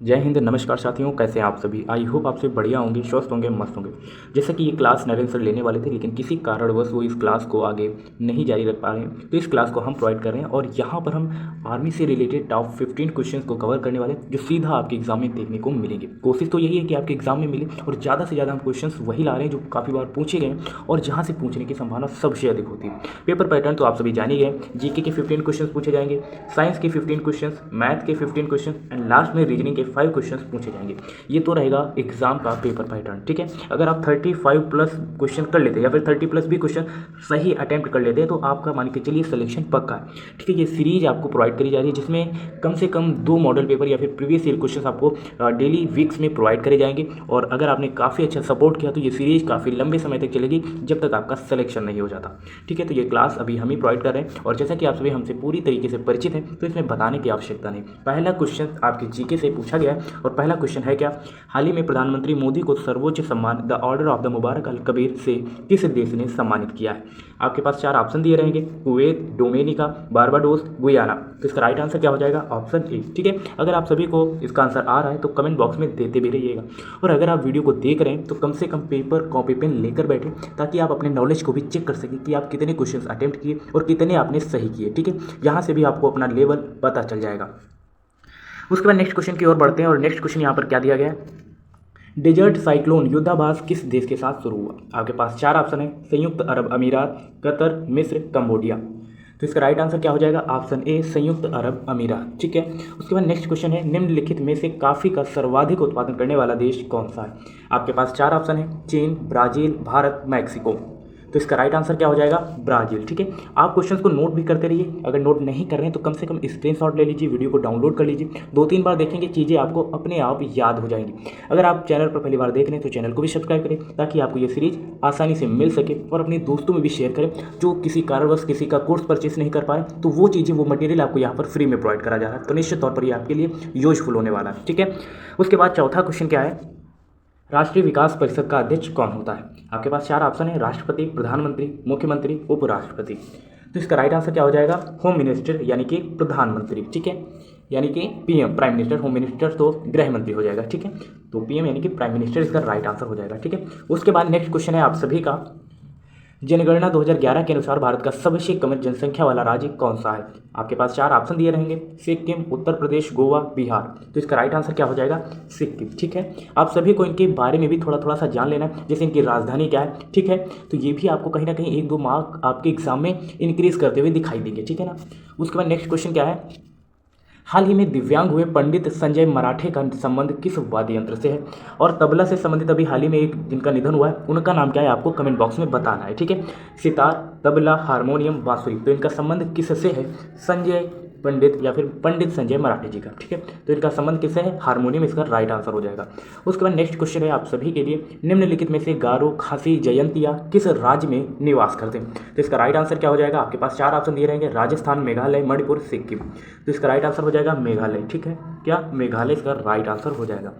जय हिंद। नमस्कार साथियों, कैसे हैं आप सभी। आई होप आप सभी बढ़िया होंगे, स्वस्थ होंगे, मस्त होंगे। जैसे कि ये क्लास नरेंद्र सर लेने वाले थे, लेकिन किसी कारणवश वो इस क्लास को आगे नहीं जारी रख पा रहे हैं, तो इस क्लास को हम प्रोवाइड कर रहे हैं। और यहाँ पर हम आर्मी से रिलेटेड टॉप 15 क्वेश्चंस को कवर करने वाले हैं, जो सीधा आपके एग्जाम में देखने को मिलेंगे। कोशिश तो यही है कि आपके एग्जाम में मिले, और ज़्यादा से ज़्यादा हम क्वेश्चन वही ला रहे हैं जो काफ़ी बार पूछे गए हैं और जहाँ से पूछने की संभावना सबसे अधिक होती है। पेपर पैटर्न तो आप सभी जान ही गए। जीके के 15 क्वेश्चन पूछे जाएंगे, साइंस के 15 क्वेश्चन, मैथ के 15 क्वेश्चन एंड लास्ट में रीजनिंग के 5 क्वेश्चन पूछे जाएंगे। ये तो रहेगा एग्जाम का पेपर पैटर्न, ठीक है। अगर आप 35 प्लस क्वेश्चन कर लेते हैं या फिर 30 प्लस भी क्वेश्चन सही अटेम्प्ट कर लेते हैं, तो आपका मान के चलिए सिलेक्शन पक्का है, ठीक है। ये सीरीज आपको प्रोवाइड करी जा रही है, जिसमें कम से कम 2 मॉडल पेपर या फिर प्रीवियस ईयर क्वेश्चन आपको डेली वीक्स में प्रोवाइड करे जाएंगे। और अगर आपने काफ़ी अच्छा सपोर्ट किया तो ये सीरीज काफ़ी लंबे समय तक चलेगी, जब तक आपका सिलेक्शन नहीं हो जाता, ठीक है। तो ये क्लास अभी हम ही प्रोवाइड कर रहे हैं, और जैसा कि आप सभी हमसे पूरी तरीके से परिचित हैं, तो इसमें बताने की आवश्यकता नहीं। पहला क्वेश्चन आपके जीके से पूछा गया है, और पहला क्वेश्चन है क्या, हाल ही में प्रधानमंत्री मोदी को सर्वोच्च सम्मान द ऑर्डर ऑफ द मुबारक अल कबीर से किस देश ने सम्मानित किया है। आपके पास 4 ऑप्शन दिए रहेंगे, कुवैत, डोमिनिका, बारबाडोस, गुयाना। तो इसका राइट आंसर क्या हो जाएगा, ऑप्शन ए, ठीक है। अगर आप सभी को इसका आंसर आ रहा है तो कमेंट बॉक्स में देते भी रहिएगा, और अगर आप वीडियो को देख रहे हैं तो कम से कम पेपर कॉपी पेन लेकर बैठे, ताकि आप अपने नॉलेज को भी चेक कर सकें कि आप कितने क्वेश्चन अटेम्प्ट किए और कितने आपने सही किए, ठीक है। यहाँ से भी आपको अपना लेवल पता चल जाएगा। उसके बाद नेक्स्ट क्वेश्चन की ओर बढ़ते हैं, और नेक्स्ट क्वेश्चन यहाँ पर क्या दिया गया है, डेजर्ट साइक्लोन युद्धाभास किस देश के साथ शुरू हुआ। आपके पास 4 ऑप्शन है, संयुक्त अरब अमीरात, कतर, मिस्र, कंबोडिया। तो इसका राइट आंसर क्या हो जाएगा, ऑप्शन ए, संयुक्त अरब अमीरात, ठीक है। उसके बाद नेक्स्ट क्वेश्चन है, निम्नलिखित में से कॉफी का सर्वाधिक उत्पादन करने वाला देश कौन सा है। आपके पास 4 ऑप्शन है, चीन, ब्राजील, भारत, मैक्सिको। तो इसका राइट आंसर क्या हो जाएगा, ब्राजील, ठीक है। आप क्वेश्चंस को नोट भी करते रहिए, अगर नोट नहीं कर रहे हैं तो कम से कम स्क्रीनशॉट ले लीजिए, वीडियो को डाउनलोड कर लीजिए, 2-3 बार देखेंगे चीज़ें आपको अपने आप याद हो जाएंगी। अगर आप चैनल पर पहली बार देख रहे हैं तो चैनल को भी सब्सक्राइब करें, ताकि आपको ये सीरीज आसानी से मिल सके, और अपने दोस्तों में भी शेयर करें जो किसी कारणवश किसी का कोर्स परचेस नहीं कर पाए, तो वो चीज़ें, वो मटेरियल आपको यहाँ पर फ्री में प्रोवाइड करा जा रहा है, तो निश्चित तौर पर ये आपके लिए यूजफुल होने वाला है, ठीक है। उसके बाद चौथा क्वेश्चन क्या है, राष्ट्रीय विकास परिषद का अध्यक्ष कौन होता है। आपके पास 4 ऑप्शन है, राष्ट्रपति, प्रधानमंत्री, मुख्यमंत्री, उपराष्ट्रपति। तो इसका राइट आंसर क्या हो जाएगा, होम मिनिस्टर, यानी कि प्रधानमंत्री, ठीक है। यानी कि PM, prime minister, home minister तो गृह मंत्री हो जाएगा, ठीक है। तो पीएम यानी कि प्राइम मिनिस्टर इसका राइट आंसर हो जाएगा, ठीक है। उसके बाद नेक्स्ट क्वेश्चन है आप सभी का, जनगणना 2011 के अनुसार भारत का सबसे कम जनसंख्या वाला राज्य कौन सा है। आपके पास 4 ऑप्शन दिए रहेंगे, सिक्किम, उत्तर प्रदेश, गोवा, बिहार। तो इसका राइट आंसर क्या हो जाएगा, सिक्किम, ठीक है। आप सभी को इनके बारे में भी थोड़ा थोड़ा सा जान लेना है, जैसे इनकी राजधानी क्या है, ठीक है। तो ये भी आपको कहीं ना कहीं 1-2 मार्क आपके एग्जाम में इंक्रीज करते हुए दिखाई देंगे, ठीक है ना। उसके बाद नेक्स्ट क्वेश्चन क्या है, हाल ही में दिव्यांग हुए पंडित संजय मराठे का संबंध किस वाद्य यंत्र से है। और तबला से संबंधित अभी हाल ही में एक जिनका निधन हुआ है, उनका नाम क्या है, आपको कमेंट बॉक्स में बताना है, ठीक है। सितार, तबला, हारमोनियम, बांसुरी, तो इनका संबंध किससे है, संजय पंडित या फिर पंडित संजय मराठे जी का, ठीक है। तो इनका संबंध किससे है, हारमोनियम इसका राइट आंसर हो जाएगा। उसके बाद नेक्स्ट क्वेश्चन है आप सभी के लिए, निम्नलिखित में से गारो, खासी, जयंतिया किस राज्य में निवास करते हैं। तो इसका राइट आंसर क्या हो जाएगा, आपके पास 4 ऑप्शन दिए रहेंगे, राजस्थान, मेघालय, मणिपुर, सिक्किम। तो इसका राइट आंसर हो जाएगा मेघालय, ठीक है। क्या, मेघालय इसका राइट आंसर हो जाएगा।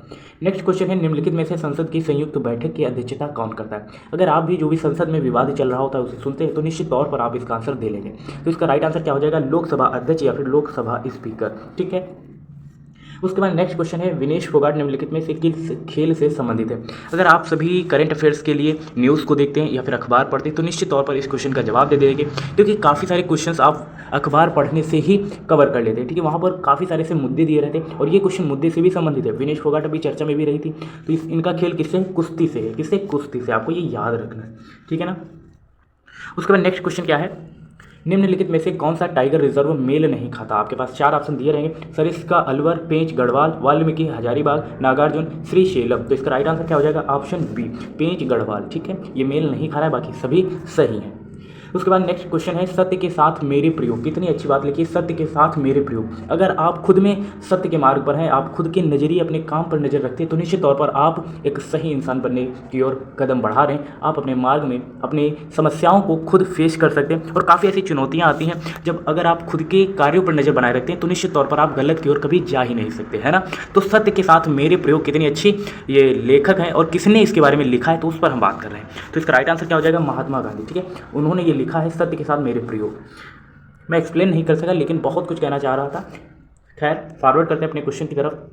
नेक्स्ट क्वेश्चन है, निम्नलिखित में से संसद की संयुक्त बैठक की अध्यक्षता कौन करता है। अगर आप भी जो भी संसद में विवाद चल रहा होता है उसे सुनते हैं, तो निश्चित तौर पर आप इसका आंसर दे लेंगे। तो इसका राइट आंसर क्या हो जाएगा, लोकसभा अध्यक्ष या फिर लोकसभा स्पीकर, ठीक है। उसके बाद नेक्स्ट क्वेश्चन है, विनेश फोगाट निम्नलिखित में से किस खेल से संबंधित है। अगर आप सभी करंट अफेयर्स के लिए न्यूज़ को देखते हैं या फिर अखबार पढ़ते हैं, तो निश्चित तौर पर इस क्वेश्चन का जवाब दे देंगे, क्योंकि काफ़ी सारे क्वेश्चंस आप अखबार पढ़ने से ही कवर कर लेते हैं, ठीक है। वहाँ पर काफ़ी सारे से मुद्दे दिए रहते हैं, और ये क्वेश्चन मुद्दे से भी संबंधित है। विनेश फोगाट अभी चर्चा में भी रही थी, तो इनका खेल किससे, कुश्ती से है, किससे, कुश्ती से। आपको ये याद रखना है, ठीक है ना। उसके बाद नेक्स्ट क्वेश्चन क्या है, निम्नलिखित में से कौन सा टाइगर रिजर्व मेल नहीं खाता। आपके पास 4 ऑप्शन दिए रहेंगे, सरिस्का, अलवर, पेंच गढ़वाल, वाल्मीकि, हजारीबाग, नागार्जुन, श्रीशैलम। तो इसका राइट आंसर क्या हो जाएगा, ऑप्शन बी, पेंच गढ़वाल, ठीक है। ये मेल नहीं खा रहा है, बाकी सभी सही हैं। उसके बाद नेक्स्ट क्वेश्चन है, सत्य के साथ मेरे प्रयोग। कितनी अच्छी बात लिखी, सत्य के साथ मेरे प्रयोग। अगर आप खुद में सत्य के मार्ग पर हैं, आप खुद के नज़रिए अपने काम पर नज़र रखते हैं, तो निश्चित तौर पर आप एक सही इंसान बनने की ओर कदम बढ़ा रहे हैं। आप अपने मार्ग में अपनी समस्याओं को खुद फेस कर सकते हैं, और काफ़ी ऐसी चुनौतियाँ आती हैं जब अगर आप खुद के कार्यों पर नज़र बनाए रखते हैं, तो निश्चित तौर पर आप गलत की ओर कभी जा ही नहीं सकते, है ना। तो सत्य के साथ मेरे प्रयोग, कितनी अच्छी ये लेखक हैं और किसने इसके बारे में लिखा है, तो उस पर हम बात कर रहे हैं। तो इसका राइट आंसर क्या हो जाएगा, महात्मा गांधी, ठीक है। उन्होंने ये लिखा है, सत्य के साथ मेरे प्रयोग। मैं एक्सप्लेन नहीं कर सका, लेकिन बहुत कुछ कहना चाह रहा था। खैर, फॉरवर्ड करते हैं अपने क्वेश्चन की तरफ।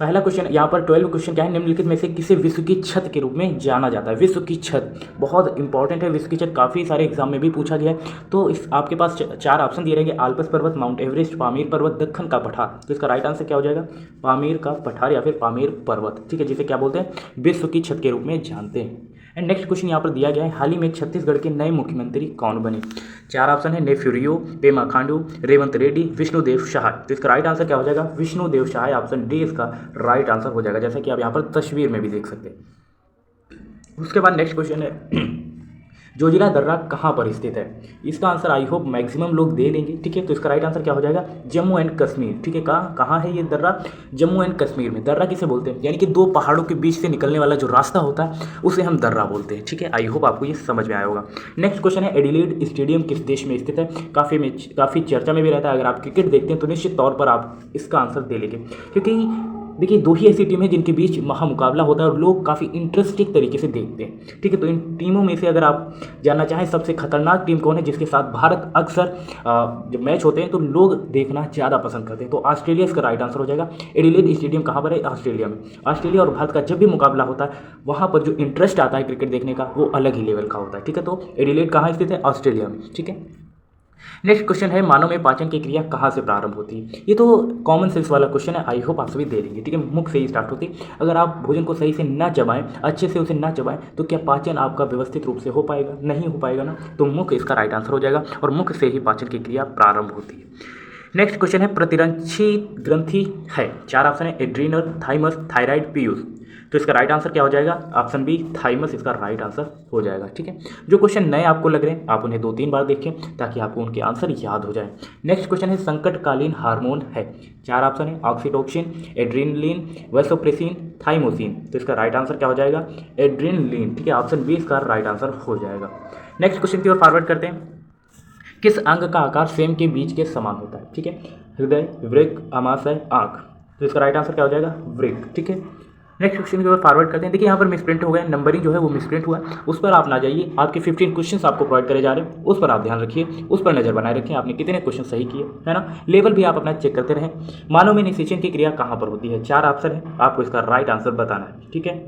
पहला क्वेश्चन यहाँ पर 12 क्वेश्चन क्या है, निम्नलिखित में से किसे विश्व की छत के रूप में जाना जाता है। विश्व की छत बहुत इंपॉर्टेंट है, विश्व की छत काफ़ी सारे एग्जाम में भी पूछा गया है। तो इस आपके पास 4 ऑप्शन दिए रहेंगे, आल्प्स पर्वत, माउंट एवरेस्ट, पामीर पर्वत, दक्कन का पठार। तो इसका राइट आंसर क्या हो जाएगा, पामीर का पठार या फिर पामीर पर्वत, ठीक है, जिसे क्या बोलते हैं, विश्व की छत के रूप में जानते हैं। एंड नेक्स्ट क्वेश्चन यहाँ पर दिया गया है, हाल ही में छत्तीसगढ़ के नए मुख्यमंत्री कौन बने। 4 ऑप्शन है, नेफ्यूरियो, पेमा खांडू, रेवंत रेड्डी, विष्णुदेव सहाय। तो इसका राइट आंसर क्या हो जाएगा, विष्णुदेव सहाय, ऑप्शन डी इसका राइट आंसर हो जाएगा, जैसा कि आप यहाँ पर तस्वीर में भी देख सकते हैं। उसके बाद नेक्स्ट क्वेश्चन है, जोजिला दर्रा कहाँ पर स्थित है। इसका आंसर आई होप मैक्सिमम लोग दे लेंगे, ठीक है। तो इसका राइट आंसर क्या हो जाएगा, जम्मू एंड कश्मीर, ठीक है। कहाँ है ये दर्रा, जम्मू एंड कश्मीर में। दर्रा किसे बोलते हैं, यानी कि 2 पहाड़ों के बीच से निकलने वाला जो रास्ता होता है उसे हम दर्रा बोलते हैं, ठीक है। आई होप आपको ये समझ में आया होगा। नेक्स्ट क्वेश्चन है, एडिलेड स्टेडियम किस देश में स्थित है। काफ़ी चर्चा में भी रहता है, अगर आप क्रिकेट देखते हैं तो निश्चित तौर पर आप इसका आंसर दे लेंगे, क्योंकि देखिए 2 ही ऐसी टीम है जिनके बीच महामुकाबला होता है और लोग काफ़ी इंटरेस्टिंग तरीके से देखते हैं, ठीक है। तो इन टीमों में से अगर आप जानना चाहें सबसे खतरनाक टीम कौन है जिसके साथ भारत अक्सर जब मैच होते हैं तो लोग देखना ज़्यादा पसंद करते हैं, तो ऑस्ट्रेलिया इसका राइट आंसर हो जाएगा। एडिलेड स्टेडियम कहाँ पर है, ऑस्ट्रेलिया में। ऑस्ट्रेलिया और भारत का जब भी मुकाबला होता है वहाँ पर जो इंटरेस्ट आता है क्रिकेट देखने का वो अलग ही लेवल का होता है, ठीक है। तो एडिलेड कहाँ स्थित है, ऑस्ट्रेलिया में, ठीक है। नेक्स्ट क्वेश्चन है, मानव में पाचन की क्रिया कहाँ से प्रारंभ होती है। ये तो कॉमन सेंस वाला क्वेश्चन है, आई होप आप सभी दे देंगे, ठीक है। मुख से ही स्टार्ट होती है, अगर आप भोजन को सही से ना चबाएं, अच्छे से उसे ना चबाएं, तो क्या पाचन आपका व्यवस्थित रूप से हो पाएगा, नहीं हो पाएगा ना। तो मुख इसका राइट आंसर हो जाएगा और मुख से ही पाचन की क्रिया प्रारंभ होती है। नेक्स्ट क्वेश्चन है, प्रतिरंची ग्रंथि है। 4 ऑप्शन है, एड्रीनल, थाइमस, थायराइड, पीयूष। तो इसका राइट आंसर क्या हो जाएगा, ऑप्शन बी थाइमस इसका राइट आंसर हो जाएगा, ठीक है। जो क्वेश्चन नए आपको लग रहे हैं आप उन्हें 2-3 बार देखें ताकि आपको उनके आंसर याद हो जाए। नेक्स्ट क्वेश्चन है, संकटकालीन हार्मोन है। 4 ऑप्शन है, ऑक्सीटोसिन, एड्रेनलिन, वैसोप्रेसिन, थाइमोसिन। तो इसका राइट आंसर क्या हो जाएगा, एड्रेनलिन, ठीक है। ऑप्शन बी इसका राइट आंसर हो जाएगा। नेक्स्ट क्वेश्चन की ओर फॉरवर्ड करते हैं, किस अंग का आकार सेम के बीज के समान होता है, ठीक है। हृदय, वृक्क, आमाशय, आँख। तो इसका राइट आंसर क्या हो जाएगा, वृक्क, ठीक है। नेक्स्ट क्वेश्चन की ओर फॉरवर्ड करते हैं। देखिए यहाँ पर मिसप्रिंट हो गया, नंबरिंग जो है वो मिसप्रिंट हुआ है, उस पर आप ना जाइए। आपके 15 क्वेश्चंस आपको प्रोवाइड करे जा रहे हैं, उस पर आप ध्यान रखिए, उस पर नजर बनाए रखिए आपने कितने क्वेश्चन सही किए, है ना। लेवल भी आप अपना चेक करते रहें। मानव में निषेचन की क्रिया कहाँ पर होती है। 4 ऑप्शन है, आपको इसका राइट आंसर बताना है, ठीक है।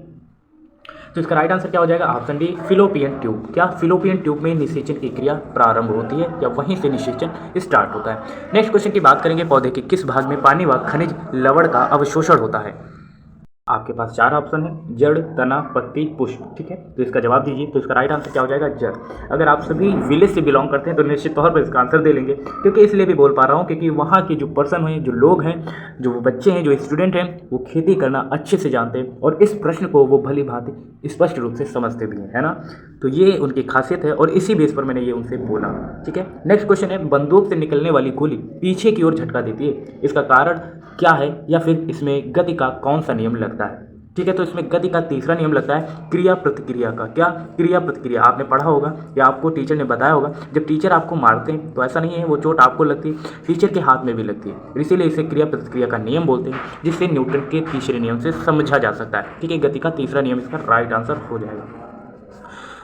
तो इसका राइट आंसर क्या हो जाएगा, ऑप्शन डी फिलोपियन ट्यूब। क्या फिलोपियन ट्यूब में निषेचन की क्रिया प्रारंभ होती है या वहीं से निषेचन स्टार्ट होता है। नेक्स्ट क्वेश्चन की बात करेंगे, पौधे के किस भाग में पानी व खनिज लवण का अवशोषण होता है। आपके पास 4 ऑप्शन है, जड़, तना, पत्ती, पुष्प, ठीक है। तो इसका जवाब दीजिए। तो इसका राइट आंसर क्या हो जाएगा, जड़। अगर आप सभी विलेज से बिलोंग करते हैं तो निश्चित तौर पर इसका आंसर दे लेंगे, क्योंकि इसलिए भी बोल पा रहा हूँ क्योंकि वहाँ के जो पर्सन हैं, जो लोग हैं, जो बच्चे हैं, जो स्टूडेंट हैं, वो खेती करना अच्छे से जानते हैं और इस प्रश्न को वो भली भांति स्पष्ट रूप से समझते भी हैं, है ना। तो ये उनकी खासियत है और इसी बेस पर मैंने ये उनसे बोला, ठीक है। नेक्स्ट क्वेश्चन है, बंदूक से निकलने वाली गोली पीछे की ओर झटका देती है, इसका कारण क्या है या फिर इसमें गति का कौन सा नियम लगता है, ठीक है। तो इसमें गति का तीसरा नियम लगता है क्रिया प्रतिक्रिया का। क्या, क्रिया प्रतिक्रिया। आपने पढ़ा होगा या आपको टीचर ने बताया होगा, जब टीचर आपको मारते हैं तो ऐसा नहीं है वो चोट आपको लगती है, टीचर के हाथ में भी लगती है, इसीलिए इसे क्रिया प्रतिक्रिया का नियम बोलते हैं, जिससे न्यूटन के तीसरे नियम से समझा जा सकता है, ठीक है। गति का तीसरा नियम इसका राइट आंसर हो जाएगा।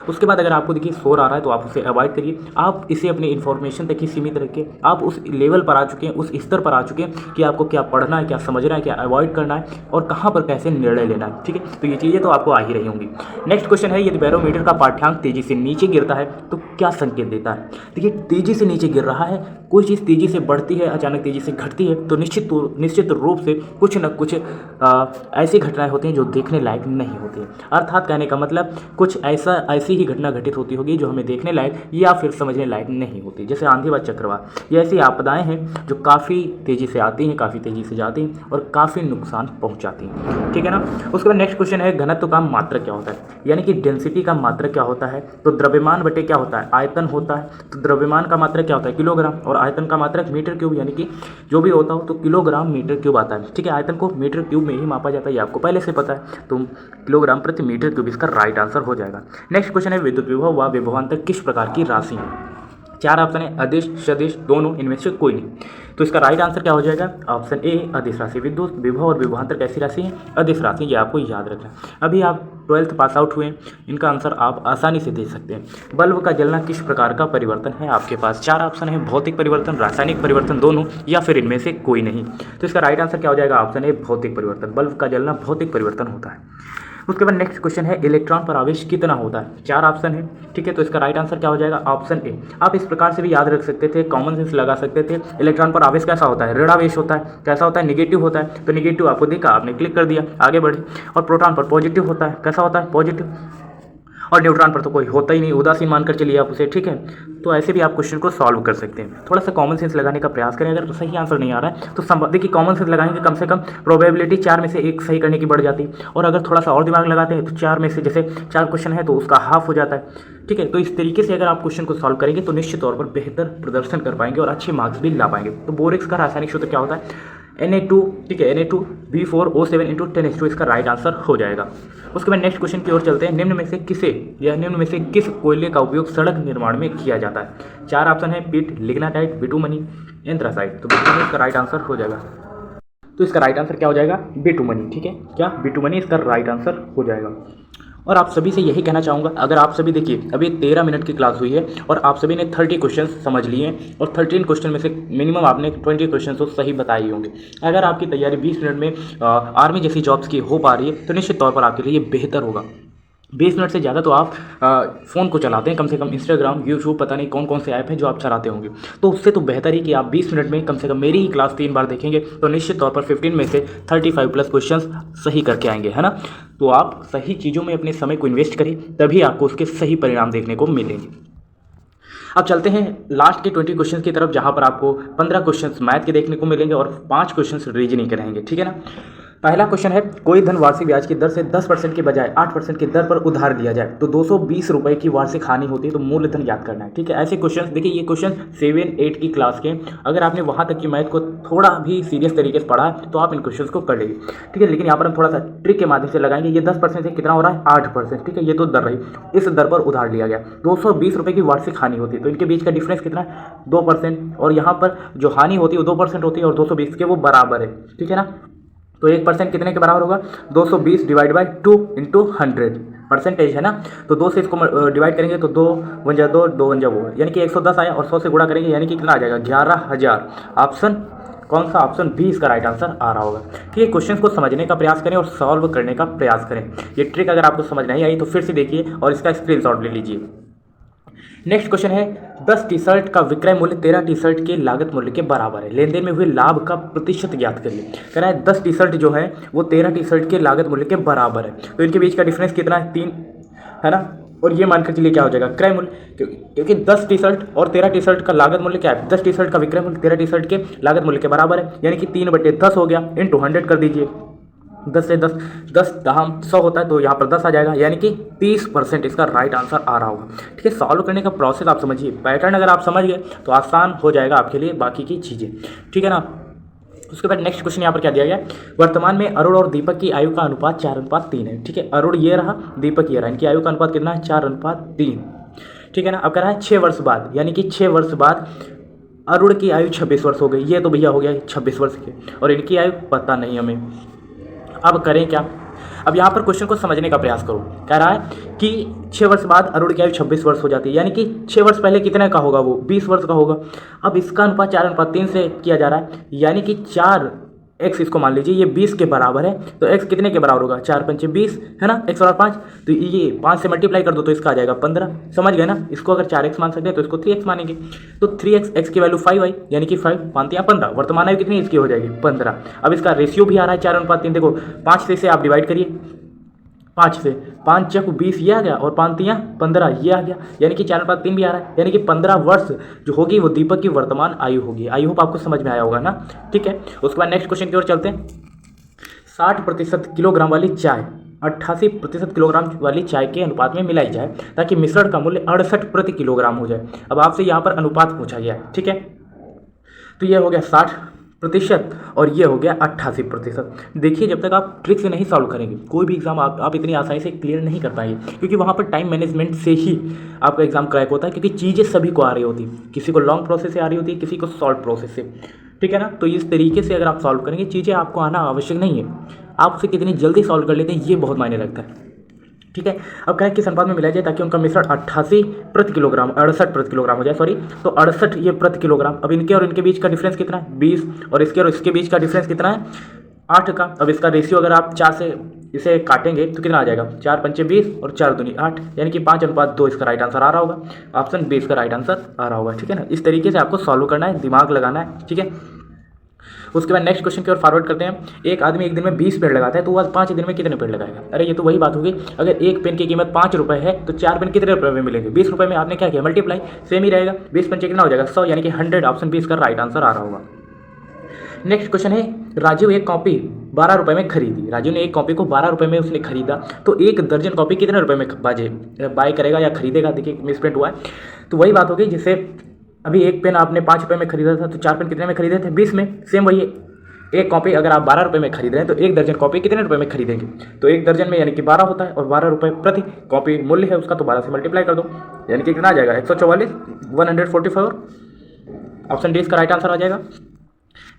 उसके बाद अगर आपको देखिए शोर आ रहा है तो आप उसे अवॉइड करिए, आप इसे अपने इन्फॉर्मेशन तक ही सीमित रखिए। आप उस लेवल पर आ चुके हैं, उस स्तर पर आ चुके हैं कि आपको क्या पढ़ना है, क्या समझना है, क्या अवॉइड करना है और कहाँ पर कैसे निर्णय लेना है, ठीक है। तो ये चीज़ें तो आपको आ ही रही होंगी। नेक्स्ट क्वेश्चन है, यदि बैरोमीटर का पाठ्यांक तेजी से नीचे गिरता है तो क्या संकेत देता है। देखिए तेजी से नीचे गिर रहा है, कोई चीज़ तेजी से बढ़ती है, अचानक तेजी से घटती है, तो निश्चित रूप से कुछ न कुछ ऐसी घटनाएं होती हैं जो देखने लायक नहीं होती हैं। अर्थात कहने का मतलब कुछ ऐसी ही घटना घटित होती होगी जो हमें देखने लायक या फिर समझने लायक नहीं होती, जैसे आंधी व चक्रवात। ये ऐसी आपदाएं हैं जो काफ़ी तेज़ी से आती हैं, काफ़ी तेज़ी से जाती हैं और काफ़ी नुकसान पहुंचाती हैं, ठीक है ना। उसके बाद नेक्स्ट क्वेश्चन है, घनत्व का मात्रक क्या होता है, यानी कि डेंसिटी का मात्रक क्या होता है। तो द्रव्यमान बटे क्या होता है, आयतन होता है। तो द्रव्यमान का मात्रक क्या होता है, किलोग्राम, और आयतन का मात्रक मीटर क्यूब, यानी कि जो भी होता हो तो किलोग्राम मीटर क्यूब आता है, ठीक है। आयतन को मीटर क्यूब में ही मापा जाता है, ये आपको पहले से पता है, तो किलोग्राम प्रति मीटर क्यूब इसका राइट आंसर हो जाएगा। नेक्स्ट क्वेश्चन है, विद्युत विभव व विभवांतर किस प्रकार की राशि है। चार ऑप्शन है, अदिश, सदिश, दोनों, इनमें से कोई नहीं। तो इसका राइट आंसर क्या हो जाएगा? ऑप्शन ए अदिश राशि। विद्युत विभव और विभवांतर कैसी राशि है? अदिश राशि। ये आपको याद रखना है। अभी आप 12th पास आउट हुए, इनका आंसर आप आसानी से दे सकते हैं। बल्ब का जलना किस प्रकार का परिवर्तन है? आपके पास चार ऑप्शन है, भौतिक परिवर्तन, रासायनिक परिवर्तन, दोनों, या फिर इनमें से कोई नहीं। तो इसका राइट आंसर क्या हो जाएगा? ऑप्शन ए भौतिक परिवर्तन। बल्ब का जलना भौतिक परिवर्तन होता है। उसके बाद नेक्स्ट क्वेश्चन है, इलेक्ट्रॉन पर आवेश कितना होता है? चार ऑप्शन है, ठीक है। तो इसका राइट आंसर क्या हो जाएगा? Option A. आप इस प्रकार से भी याद रख सकते थे, कॉमन सेंस लगा सकते थे। इलेक्ट्रॉन पर आवेश कैसा होता है? ऋणावेश होता है। कैसा होता है? निगेटिव होता है। तो निगेटिव आपको देखा, आपने क्लिक कर दिया, आगे बढ़े। और प्रोटॉन पर पॉजिटिव होता है। कैसा होता है? पॉजिटिव। और न्यूट्रॉन पर तो कोई होता ही नहीं, उदासीन मानकर चलिए आप उसे, ठीक है। तो ऐसे भी आप क्वेश्चन को सॉल्व कर सकते हैं। थोड़ा सा कॉमन सेंस लगाने का प्रयास करें। अगर सही आंसर नहीं आ रहा है तो देखिए, कॉमन सेंस लगाएंगे, कम से कम प्रोबेबिलिटी 4 में से 1 सही करने की बढ़ जाती है। और अगर थोड़ा सा और दिमाग लगाते हैं तो 4 में से, जैसे 4 क्वेश्चन है तो उसका हाफ हो जाता है, ठीक है। तो इस तरीके से अगर आप क्वेश्चन को सॉल्व करेंगे तो निश्चित तौर पर बेहतर प्रदर्शन कर पाएंगे और अच्छे मार्क्स भी ला पाएंगे। तो बोरेक्स का रासायनिक सूत्र क्या होता है? Na2, ठीक है, Na2B4O7 × 10H2 इसका राइट आंसर हो जाएगा। उसके बाद नेक्स्ट क्वेश्चन की ओर चलते हैं। निम्न में से किसे या निम्न में से किस कोयले का उपयोग सड़क निर्माण में किया जाता है? चार ऑप्शन है, पीट, लिग्नाटाइट, बिटुमनी, एंथ्रासाइट। तो बिटुमनी इसका राइट आंसर हो जाएगा। तो इसका राइट आंसर क्या हो जाएगा? बिटुमनी, ठीक है। क्या? बिटुमनी इसका राइट आंसर हो जाएगा। और आप सभी से यही कहना चाहूँगा, अगर आप सभी देखिए, अभी 13 मिनट की क्लास हुई है और आप सभी ने 30 क्वेश्चन समझ लिए हैं और 13 क्वेश्चन में से मिनिमम आपने 20 क्वेश्चन तो सही बताए होंगे। अगर आपकी तैयारी 20 मिनट में आर्मी जैसी जॉब्स की हो पा रही है तो निश्चित तौर पर आपके लिए बेहतर होगा। 20 मिनट से ज़्यादा तो आप फ़ोन को चलाते हैं, कम से कम इंस्टाग्राम, यूट्यूब, पता नहीं कौन कौन से ऐप हैं जो आप चलाते होंगे। तो उससे तो बेहतर ही कि आप 20 मिनट में कम से कम मेरी ही क्लास 3 बार देखेंगे तो निश्चित तौर पर 15 में से 35+ क्वेश्चंस सही करके आएंगे, है ना। तो आप सही चीज़ों में अपने समय को इन्वेस्ट करें, तभी आपको उसके सही परिणाम देखने को मिलेंगे। अब चलते हैं लास्ट के 20 क्वेश्चन की तरफ, जहाँ पर आपको 15 क्वेश्चन मैथ के देखने को मिलेंगे और 5 क्वेश्चन रीजनिंग के रहेंगे, ठीक है ना। पहला क्वेश्चन है, कोई धन वार्षिक ब्याज की दर से 10% के बजाय 8% की दर पर उधार दिया जाए तो 220 रुपये की वार्षिक हानि होती है, तो मूलधन याद करना है, ठीक है। ऐसे क्वेश्चन देखिए, ये क्वेश्चन 7-8 की क्लास के, अगर आपने वहाँ तक की मैथ को थोड़ा भी सीरियस तरीके से पढ़ा है तो आप इन क्वेश्चन को कर लेंगे, ठीक है। लेकिन यहाँ पर हम थोड़ा सा ट्रिक के माध्यम से लगाएंगे। ये 10% से कितना हो रहा है? 8%, ठीक है। ये तो दर रही, इस दर पर उधार लिया गया, 220 रुपये की वार्षिक हानि होती है, तो इनके बीच का डिफरेंस कितना है? 2%। और यहाँ पर जो हानि होती है वो 2% होती है और 220 के वो बराबर है, ठीक है ना। तो 1% कितने के बराबर होगा? 220 डिवाइड बाई 2 × 100 परसेंटेज है ना। तो 2 से इसको डिवाइड करेंगे तो 2 × 2 2 × 2 यानी कि 110 आया, और 100 से गुणा करेंगे यानी कि कितना आ जाएगा? 11,000। ऑप्शन कौन सा? ऑप्शन बी इसका राइट आंसर आ रहा होगा। ठीक है, क्वेश्चन को समझने का प्रयास करें और सॉल्व करने का प्रयास करें। ये ट्रिक अगर आपको समझ नहीं आई तो फिर से देखिए और इसका स्क्रीनशॉट ले लीजिए। नेक्स्ट क्वेश्चन है, 10 टी शर्ट का विक्रय मूल्य 13 टी शर्ट के लागत मूल्य के बराबर है, लेन देन में हुए लाभ का प्रतिशत ज्ञात करिए। कह रहा है 10 टी शर्ट जो है वो 13 टी शर्ट के लागत मूल्य के बराबर है, तो इनके बीच का डिफरेंस कितना है? 3, है ना। और ये मानकर चलिए क्या हो जाएगा? क्रय मूल्य, क्योंकि 10 टी शर्ट और 13 टी शर्ट का लागत मूल्य क्या है? 10 टी शर्ट का विक्रय मूल्य 13 टी शर्ट के लागत मूल्य के बराबर है, यानी कि 3/10 हो गया, इंटू 100 कर दीजिए। 10 से 10 दाम 100 होता है, तो यहाँ पर 10 आ जाएगा, यानी कि 30% इसका राइट आंसर आ रहा होगा। ठीक है, सॉल्व करने का प्रोसेस आप समझिए, पैटर्न अगर आप समझ गए तो आसान हो जाएगा आपके लिए बाकी की चीज़ें। ठीक है ना। उसके बाद नेक्स्ट क्वेश्चन यहाँ पर क्या दिया गया? वर्तमान में अरुण और दीपक की आयु का अनुपात 4:3 है। ठीक है, अरुण ये रहा, दीपक ये रहा, इनकी आयु का अनुपात कितना है? 4:3। ठीक है ना। अब कह रहा है 6 वर्ष बाद, यानी कि 6 वर्ष बाद अरुण की आयु 26 वर्ष हो गई। ये तो भैया हो गया 26 वर्ष के, और इनकी आयु पता नहीं हमें। अब करें क्या? अब यहाँ पर क्वेश्चन को समझने का प्रयास करो। कह रहा है कि 6 वर्ष बाद अरुण की आयु 26 वर्ष हो जाती है, यानी कि 6 वर्ष पहले कितने का होगा? वो 20 वर्ष का होगा। अब इसका अनुपात 4:3 से किया जा रहा है, यानी कि 4x इसको मान लीजिए ये 20 के बराबर है, तो x कितने के बराबर होगा? 4 × 5 = 20, है ना। x और 5, तो ये 5 से मल्टीप्लाई कर दो तो इसका आ जाएगा 15। समझ गए ना। इसको अगर 4x मान सकते हैं तो इसको 3x मानेंगे, तो 3x, x की वैल्यू 5 आई, यानी कि 5 5 × 15, वर्तमान आयु कितनी इसकी हो जाएगी? 15। अब इसका रेशियो भी आ रहा है 4:3। देखो 5 से इसे आप डिवाइड करिए, 5 से 5 × 20 ये आ गया, और 5 × 15 ये आ गया, यानी कि 4:3 भी आ रहा है, यानी कि 15 वर्ष जो होगी वो दीपक की वर्तमान आयु होगी। आई होप आपको समझ में आया होगा ना। ठीक है, उसके बाद नेक्स्ट क्वेश्चन की ओर चलते हैं। 60% किलोग्राम वाली चाय 88% किलोग्राम वाली चाय के अनुपात में मिलाई जाए ताकि मिश्रण का मूल्य 68 प्रति किलोग्राम हो जाए। अब आपसे यहाँ पर अनुपात पूछा गया है। ठीक है, तो ये हो गया 60 प्रतिशत और ये हो गया 88%। देखिए जब तक आप ट्रिक से नहीं सॉल्व करेंगे कोई भी एग्जाम आप इतनी आसानी से क्लियर नहीं कर पाएंगे, क्योंकि वहाँ पर टाइम मैनेजमेंट से ही आपका एग्जाम क्रैक होता है, क्योंकि चीज़ें सभी को आ रही होती, किसी को लॉन्ग प्रोसेस से आ रही होती है, किसी को शॉर्ट प्रोसेस से, ठीक है ना। तो इस तरीके से अगर आप सॉल्व करेंगे, चीज़ें आपको आना आवश्यक नहीं है, आप उसे कितनी जल्दी सॉल्व कर लेते हैं ये बहुत मायने रखता है, ठीक है। अब क्या किस अनुपात में मिलाया जाए ताकि उनका मिश्रण 88 प्रति किलोग्राम 68 प्रति किलोग्राम हो जाए, सॉरी, तो 68 ये प्रति किलोग्राम। अब इनके और इनके बीच का डिफरेंस कितना है 20, और इसके बीच का डिफरेंस कितना है 8 का। अब इसका रेशियो अगर आप 4 से इसे काटेंगे तो कितना आ जाएगा, 4 पंचे 20 और 4 दूनी 8, यानी कि 5:2 इसका राइट आंसर आ रहा होगा, ऑप्शन बी इसका राइट आंसर आ रहा होगा, ठीक है ना। इस तरीके से आपको सॉल्व करना है, दिमाग लगाना है, ठीक है। उसके बाद नेक्स्ट क्वेश्चन की ओर फॉरवर्ड करते हैं। एक आदमी एक दिन में 20 पेड़ लगाता है तो वह 5 दिन में कितने पेड़ लगाएगा। अरे ये तो वही बात होगी, अगर एक पेन की कीमत 5 रुपये है तो 4 पेन कितने रुपये में मिलेंगे, 20 रुपये में। आपने क्या किया, मल्टीप्लाई, सेम ही रहेगा, 20 पंचे कितना हो जाएगा 100, यानी कि 100, ऑप्शन बी इसका राइट आंसर आ रहा होगा। नेक्स्ट क्वेश्चन है, राजू एक कॉपी 12 रुपये में खरीदी। राजू ने एक कॉपी को 12 रुपये में उसने खरीदा, तो एक दर्जन कॉपी कितने रुपये में बाय करेगा या खरीदेगा। देखिए मिसप्रिंट हुआ है, तो वही बात होगी जैसे अभी एक पेन आपने 5 रुपये में खरीदा था तो 4 पेन कितने में खरीदे थे 20 में, सेम वही एक कॉपी अगर आप 12 रुपये में खरीद रहे हैं तो एक दर्जन कॉपी कितने रुपये में खरीदेंगे, तो एक दर्जन में यानी कि 12 होता है, और 12 रुपये प्रति कॉपी मूल्य है उसका, तो 12 से मल्टीप्लाई कर दो, यानी कि कितना आ जाएगा 144, 144, ऑप्शन डी इसका राइट आंसर आ जाएगा।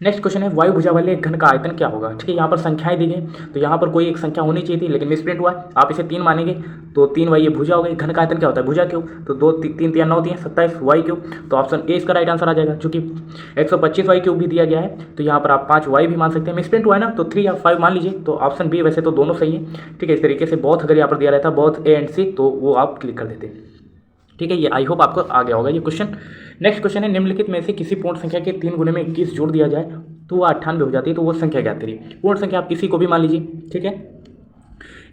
नेक्स्ट क्वेश्चन है, वायु भुजा वाले एक घन का आयतन क्या होगा। ठीक है, यहाँ पर संख्याएं दी गई, तो यहाँ पर कोई एक संख्या होनी चाहिए थी लेकिन मिसप्रिंट हुआ है, आप इसे 3 मानेंगे तो 3 वाई ये भुजा हो गई। घन का आयतन क्या होता है, भुजा क्यों, तो 2 3 3 9 दिए 27 वाई क्यों, तो ऑप्शन ए इसका राइट आंसर आ जाएगा। चूंकि 125 वाई क्यूब भी दिया गया है तो यहाँ पर आप 5 वाई भी मान सकते हैं, मिसप्रिंट हुआ है ना, तो 3 या 5 मान लीजिए, तो ऑप्शन बी वैसे तो दोनों सही है। ठीक है, इस तरीके से बहुत अगर यहाँ पर दिया रहता है बहुत ए एंड सी तो वो आप क्लिक कर देते हैं। ठीक है, ये आई होप आपको आ गया होगा ये क्वेश्चन। नेक्स्ट क्वेश्चन है, निम्नलिखित में से किसी पूर्ण संख्या के 3 गुणे में 21 जोड़ दिया जाए तो वो 98 हो जाती है, तो वो संख्या क्या तेरी। पूर्ण संख्या आप किसी को भी मान लीजिए, ठीक है,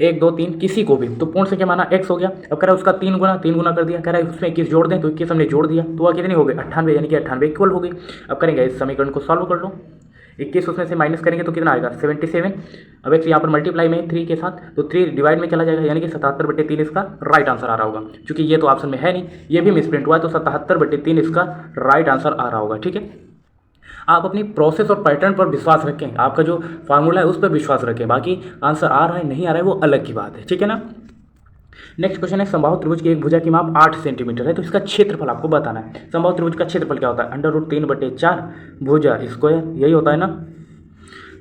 1 2 3 किसी को भी, तो पूर्ण संख्या माना x हो गया। अब कह रहा है उसका 3 गुना कर दिया, कह रहा है उसमें 21 जोड़ दें, तो 21 हमने जोड़ दिया तो वह कितनी हो गई 98, यानी कि 98 इक्वल हो गई। अब करेंगे इस समीकरण को सॉल्व कर लो, 21 उसमें से माइनस करेंगे तो कितना आएगा 77। अब एक्स यहाँ पर मल्टीप्लाई में 3 के साथ, तो 3 डिवाइड में चला जाएगा, यानी कि 77/3 इसका राइट आंसर आ रहा होगा। क्योंकि ये तो ऑप्शन में है नहीं, ये भी मिसप्रिंट हुआ है, तो 77/3 इसका राइट आंसर आ रहा होगा। ठीक है, आप अपनी प्रोसेस और पैटर्न पर विश्वास रखें, आपका जो फार्मूला है उस पर विश्वास रखें, बाकी आंसर आ रहा है नहीं आ रहा है वो अलग की बात है। ठीक है ना। नेक्स्ट क्वेश्चन है, समबाहु त्रिभुज की एक भुजा की माप 8 सेंटीमीटर है, तो इसका क्षेत्रफल आपको बताना है। समबाहु त्रिभुज का क्षेत्रफल क्या होता है, √3/4 भुजा स्क्वायर, यही होता है ना,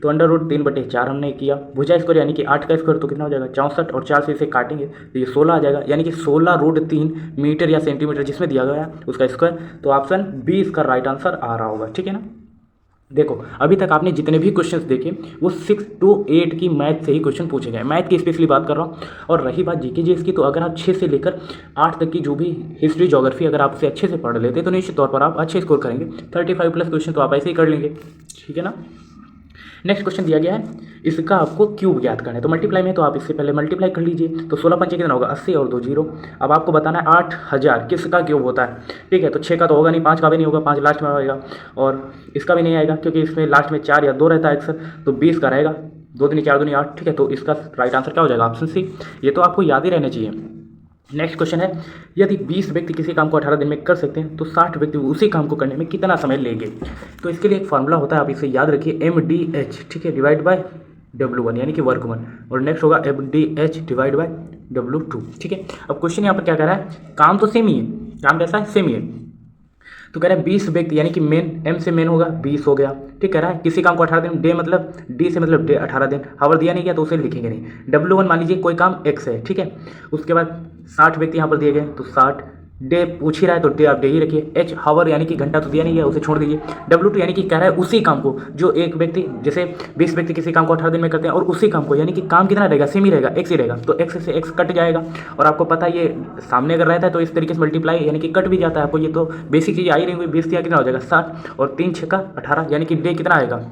तो √3/4 हमने किया, भुजा स्क्वायर यानी कि 8 का स्क्वायर तो कितना हो जाएगा 64, और 4 से इसे काटेंगे तो ये 16 आ जाएगा, यानी कि 16√3 मीटर या सेंटीमीटर जिसमें दिया गया है उसका स्क्वायर, तो ऑप्शन बी इसका राइट आंसर आ रहा होगा। ठीक है ना। देखो अभी तक आपने जितने भी क्वेश्चंस देखे वो 6 to 8 की मैथ से ही क्वेश्चन पूछे गए, मैथ की स्पेशली बात कर रहा हूँ। और रही बात जीके जीएस की, तो अगर आप 6 से लेकर 8 तक की जो भी हिस्ट्री ज्योग्राफी अगर आप उसे अच्छे से पढ़ लेते तो निश्चित तौर पर आप अच्छे स्कोर करेंगे, 35+ क्वेश्चन तो आप ऐसे ही कर लेंगे। ठीक है ना। नेक्स्ट क्वेश्चन दिया गया है, इसका आपको क्यूब ज्ञात करना है, तो मल्टीप्लाई में तो आप इससे पहले मल्टीप्लाई कर लीजिए, तो 16 पंचे कितना होगा 80 और 2 0। अब आपको बताना है 8000 किसका क्यूब होता है। ठीक है, तो 6 का तो होगा नहीं, 5 का भी नहीं होगा, 5 लास्ट में आएगा, और इसका भी नहीं आएगा क्योंकि इसमें लास्ट में 4 या 2 रहता है अक्सर, तो 20 का रहेगा, 2 दूनी 4 दूनी 8। ठीक है, तो इसका राइट आंसर क्या हो जाएगा ऑप्शन सी, ये तो आपको याद ही रहना चाहिए। नेक्स्ट क्वेश्चन है, यदि 20 व्यक्ति किसी काम को 18 दिन में कर सकते हैं तो 60 व्यक्ति उसी काम को करने में कितना समय लेंगे। तो इसके लिए एक फार्मूला होता है, आप इसे याद रखिए, MDH, ठीक है, डिवाइड बाय W1 यानी कि वर्ग 1, और नेक्स्ट होगा MDH डिवाइड बाय W2। ठीक है, अब क्वेश्चन यहाँ पर क्या कह रहा है, काम तो सेम ही है, काम कैसा है सेम ही है, तो कह रहा है 20 व्यक्ति यानी कि मेन M से मेन होगा 20 हो गया। ठीक कह रहा है किसी काम को 18 दिन, डे मतलब D से मतलब डे 18 दिन, हावर दिया नहीं गया तो उसे लिखेंगे नहीं। W1 मान लीजिए कोई काम X है, ठीक है, उसके बाद 60 व्यक्ति यहाँ पर दिए गए तो 60, डे पूछ ही रहा है तो डे आप डे ही रखिए, H हावर यानी कि घंटा तो दिया नहीं गया उसे छोड़ दीजिए। W2 यानी कि कह रहा है उसी काम को जो एक व्यक्ति, जैसे 20 व्यक्ति किसी काम को 18 दिन में करते हैं और उसी काम को, यानी कि काम कितना रहेगा सेम ही रहेगा, X ही रहेगा, तो X से X कट जाएगा। और आपको पता है ये सामने अगर रहता है तो इस तरीके से मल्टीप्लाई यानी कि कट भी जाता है, आपको ये तो बेसिक चीज़ आई रही हुई। 20 दिया कितना हो जाएगा 60, और 3 6 का 18 यानी कि डे कितना आएगा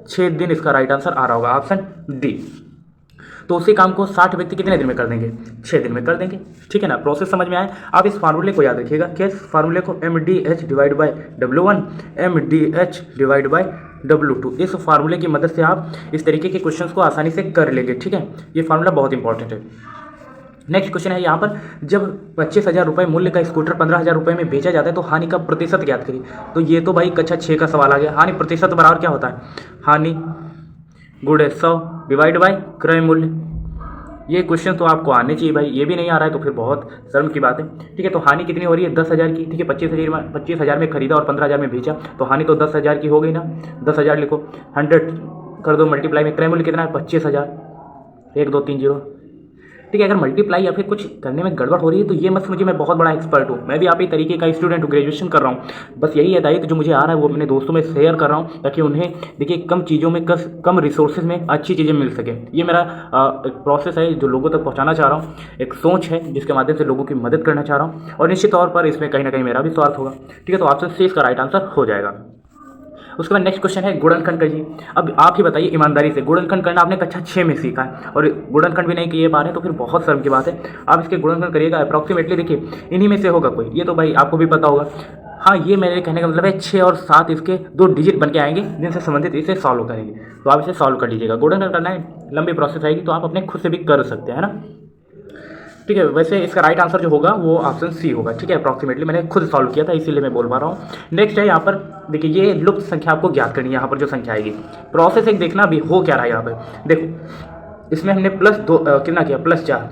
6 दिन, इसका राइट आंसर आ रहा होगा ऑप्शन डी। तो उसी काम को 60 व्यक्ति कितने दिन में कर देंगे 6 दिन में कर देंगे। ठीक है ना, प्रोसेस समझ में आए। आप इस फार्मूले को याद रखिएगा, किस फार्मूले को, MDH divide by W1 MDH divide by W2। इस फार्मूले की मदद से आप इस तरीके के क्वेश्चंस को आसानी से कर लेंगे। ठीक है, ये फार्मूला बहुत इंपॉर्टेंट है। नेक्स्ट क्वेश्चन है यहाँ पर, जब 25,000 रुपये मूल्य का स्कूटर 15,000 रुपये में बेचा जाता है तो हानि का प्रतिशत ज्ञात करिए। तो ये तो भाई कक्षा 6 का सवाल आ गया। हानि प्रतिशत बराबर क्या होता है, हानि गुणे 100 डिवाइड बाय क्रय मूल्य। ये क्वेश्चन तो आपको आने चाहिए भाई, ये भी नहीं आ रहा है तो फिर बहुत शर्म की बात है। ठीक है, तो हानि कितनी हो रही है 10,000 की। ठीक है, 25,000 में खरीदा और 15,000 में बेचा, तो हानि तो 10,000 की हो गई ना। 10,000 लिखो, 100 कर दो मल्टीप्लाई में, क्रय मूल्य कितना है 25,000, 1 2 3 0। ठीक है, अगर मल्टीप्लाई या फिर कुछ करने में गड़बड़ हो रही है तो ये मत समझिए मैं बहुत बड़ा एक्सपर्ट हूँ, मैं भी आप ही तरीके का स्टूडेंट हूँ, ग्रेजुएशन कर रहा हूँ। बस यही है दायित्व जो मुझे आ रहा है वो अपने दोस्तों में शेयर कर रहा हूँ, ताकि उन्हें देखिए कम चीज़ों में कम रिसोर्सेज में अच्छी चीज़ें मिल सके। ये मेरा एक प्रोसेस है जो लोगों तक पहुँचाना चाह रहा हूँ, एक सोच है जिसके माध्यम से लोगों की मदद करना चाह रहा हूँ, और निश्चित तौर पर इसमें कहीं ना कहीं मेरा भी स्वार्थ होगा। ठीक है, तो ऑप्शन सी इसका राइट आंसर हो जाएगा। उसके बाद नेक्स्ट क्वेश्चन है गुणनखंड करिए। अब आप ही बताइए ईमानदारी से, गुणनखंड करना आपने कक्षा 6 में सीखा है और गुणनखंड भी नहीं किए पा रहे तो फिर बहुत शर्म की बात है। आप इसके गुणनखंड करिएगा, अप्रॉक्सीमेटली देखिए इन्हीं में से होगा कोई, ये तो भाई आपको भी पता होगा। हाँ, ये मेरे कहने का मतलब है 6 और 7 इसके 2 डिजिट बन के आएंगे जिनसे संबंधित इसे सॉल्व करेंगे, तो आप इसे सॉल्व कर लीजिएगा। गुणनखंड करना है, लंबी प्रोसेस आएगी तो आप अपने खुद से भी कर सकते हैं ना। ठीक है, वैसे इसका राइट आंसर जो होगा वो ऑप्शन सी होगा। ठीक है, अप्रॉक्सीमेटली मैंने खुद सॉल्व किया था इसीलिए मैं बोल पा रहा हूँ। नेक्स्ट है यहाँ पर देखिए, ये लुप्त संख्या आपको ज्ञात करनी है। यहाँ पर जो संख्या आएगी प्रोसेस एक देखना भी हो क्या रहा है। यहाँ पर देखो, इसमें हमने +2 कितना किया +4,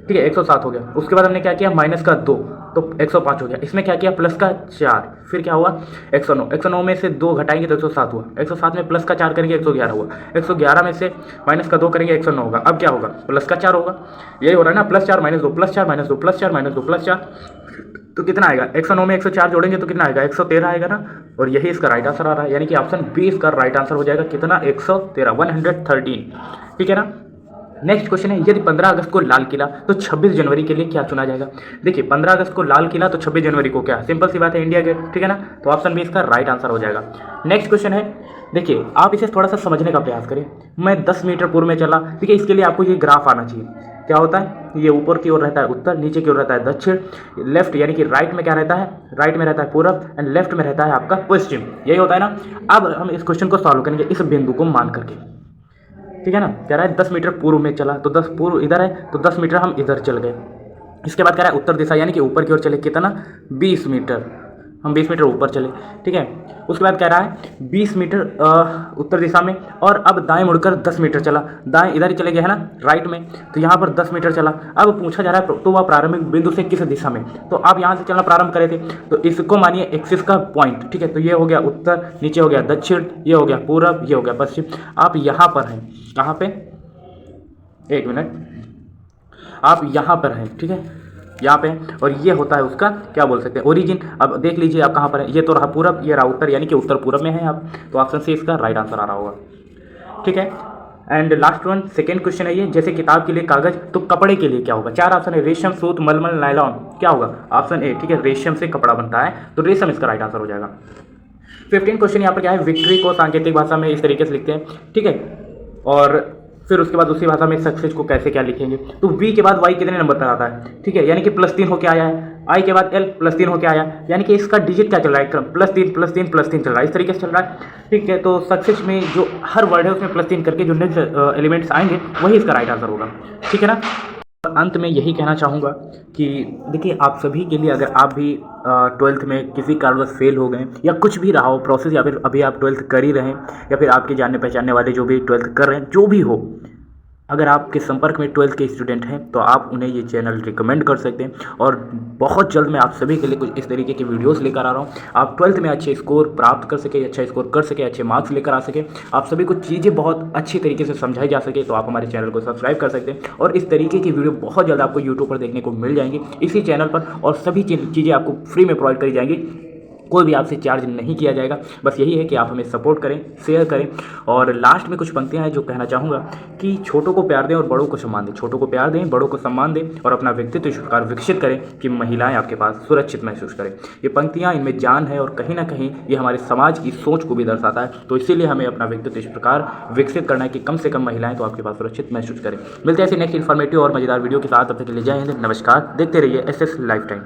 ठीक है 107 हो गया। उसके बाद हमने क्या किया -2 तो 105 हो गया। इसमें क्या किया +4, फिर क्या हुआ 109, 109 में से 2 घटाएंगे तो 107 हुआ। 107 में +4 करेंगे 111 हुआ। 111 में से -2 करेंगे 109 होगा। अब क्या होगा +4 होगा, यही हो रहा है ना, +4 -2 +4 -2 +4 -2 +4, तो कितना आएगा 109 में 104 जोड़ेंगे तो कितना आएगा 113 आएगा ना। और यही इसका राइट आंसर आ रहा है, यानी कि ऑप्शन बी इसका राइट आंसर हो जाएगा। कितना 113 ठीक है ना। नेक्स्ट क्वेश्चन है, यदि 15 अगस्त को लाल किला तो 26 जनवरी के लिए क्या चुना जाएगा। देखिए 15 अगस्त को लाल किला तो 26 जनवरी को क्या, सिंपल सी बात है इंडिया गेट। ठीक है ना, तो ऑप्शन बी इसका राइट आंसर हो जाएगा। नेक्स्ट क्वेश्चन है, देखिए आप इसे थोड़ा सा समझने का प्रयास करें। मैं 10 मीटर पूर्व में चला, ठीक है, इसके लिए आपको ये ग्राफ आना चाहिए। क्या होता है, ये ऊपर की ओर रहता है उत्तर, नीचे की ओर रहता है दक्षिण, लेफ्ट यानी कि राइट में क्या रहता है, राइट में रहता है पूरब एंड लेफ्ट में रहता है आपका पश्चिम, यही होता है ना। अब हम इस क्वेश्चन को सॉल्व करेंगे इस बिंदु को मान करके। ठीक है ना, कह रहा है 10 मीटर पूर्व में चला तो 10 पूर्व इधर है तो 10 मीटर हम इधर चल गए। इसके बाद कह रहा है उत्तर दिशा यानी कि ऊपर की ओर चले, कितना 20 मीटर, हम 20 मीटर ऊपर चले। ठीक है, उसके बाद कह रहा है 20 मीटर उत्तर दिशा में, और अब दाएं मुड़कर 10 मीटर चला, दाएं इधर ही चले गए है ना राइट में, तो यहाँ पर 10 मीटर चला। अब पूछा जा रहा है तो वह प्रारंभिक बिंदु से किस दिशा में, तो आप यहाँ से चलना प्रारंभ करे थे तो इसको मानिए एक्सिस का पॉइंट। ठीक है, तो ये हो गया उत्तर, नीचे हो गया दक्षिण, ये हो गया पूरब, ये हो गया पश्चिम। आप यहाँ पर हैं, कहाँ पे, एक मिनट, आप यहाँ पर हैं। ठीक है, यहाँ पे, और ये होता है उसका क्या बोल सकते हैं ओरिजिन। अब देख लीजिए आप कहाँ पर है, ये तो रहा पूरब, ये रहा उत्तर, यानी कि उत्तर पूरब में है आप, तो ऑप्शन सी इसका राइट आंसर आ रहा होगा। ठीक है, and last one second question है ये, जैसे किताब के लिए कागज तो कपड़े के लिए क्या होगा। 4 ऑप्शन है, रेशम, सूत, मलमल, नायलॉन। क्या होगा ऑप्शन ए, ठीक है, रेशम से कपड़ा बनता है तो रेशम इसका राइट आंसर हो जाएगा। 15 क्वेश्चन यहाँ पर क्या है, विक्ट्री को सांकेतिक भाषा में इस तरीके से लिखते हैं। ठीक है, और फिर उसके बाद उसी भाषा में सक्सेस को कैसे क्या लिखेंगे, तो वी के बाद वाई कितने नंबर पर आता है। ठीक है, यानी कि +3 होके आया है, आई के बाद एल +3 होके आया, यानी कि इसका डिजिट क्या चल रहा है, क्रम +3 +3 +3 चल रहा है, इस तरीके से चल रहा है। ठीक है, तो सक्सेस में जो हर वर्ड है उसमें +3 करके जो नेक्स्ट एलिमेंट्स आएंगे वही इसका राइट आंसर होगा। ठीक है ना। अंत में यही कहना चाहूँगा कि देखिए आप सभी के लिए, अगर आप भी 12th में किसी कारणवश फेल हो गए या कुछ भी रहा हो प्रोसेस, या फिर अभी आप 12th कर ही रहे हैं, या फिर आपके जानने पहचानने वाले जो भी 12th कर रहे हैं, जो भी हो, अगर आपके संपर्क में 12th के स्टूडेंट हैं तो आप उन्हें ये चैनल रिकमेंड कर सकते हैं। और बहुत जल्द मैं आप सभी के लिए कुछ इस तरीके की वीडियोस लेकर आ रहा हूँ, आप 12th में अच्छे स्कोर प्राप्त कर सके, अच्छा स्कोर कर सके, अच्छे मार्क्स लेकर आ सके, आप सभी को चीज़ें बहुत अच्छी तरीके से समझाई जा सके, तो आप हमारे चैनल को सब्सक्राइब कर सकते हैं। और इस तरीके की वीडियो बहुत जल्द आपको यूट्यूब पर देखने को मिल जाएंगी इसी चैनल पर, और सभी चीज़ें आपको फ्री में प्रोवाइड करी जाएंगी, कोई भी आपसे चार्ज नहीं किया जाएगा। बस यही है कि आप हमें सपोर्ट करें, शेयर करें। और लास्ट में कुछ पंक्तियां हैं जो कहना चाहूँगा कि छोटों को प्यार दें और बड़ों को सम्मान दें, छोटों को प्यार दें, बड़ों को सम्मान दें, और अपना व्यक्तित्व इस प्रकार विकसित करें कि महिलाएं आपके पास सुरक्षित महसूस करें। ये पंक्तियाँ, इनमें जान है और कहीं ना कहीं ये हमारे समाज की सोच को भी दर्शाता है। तो इसीलिए हमें अपना व्यक्तित्व इस प्रकार विकसित करना है कि कम से कम महिलाएं तो आपके पास सुरक्षित महसूस करें। मिलते हैं ऐसी नेक्स्ट इन्फॉर्मेटिव और मजेदार वीडियो के साथ, तब तक के लिए जय हिंद, नमस्कार। देखते रहिए SS लाइफ टाइम।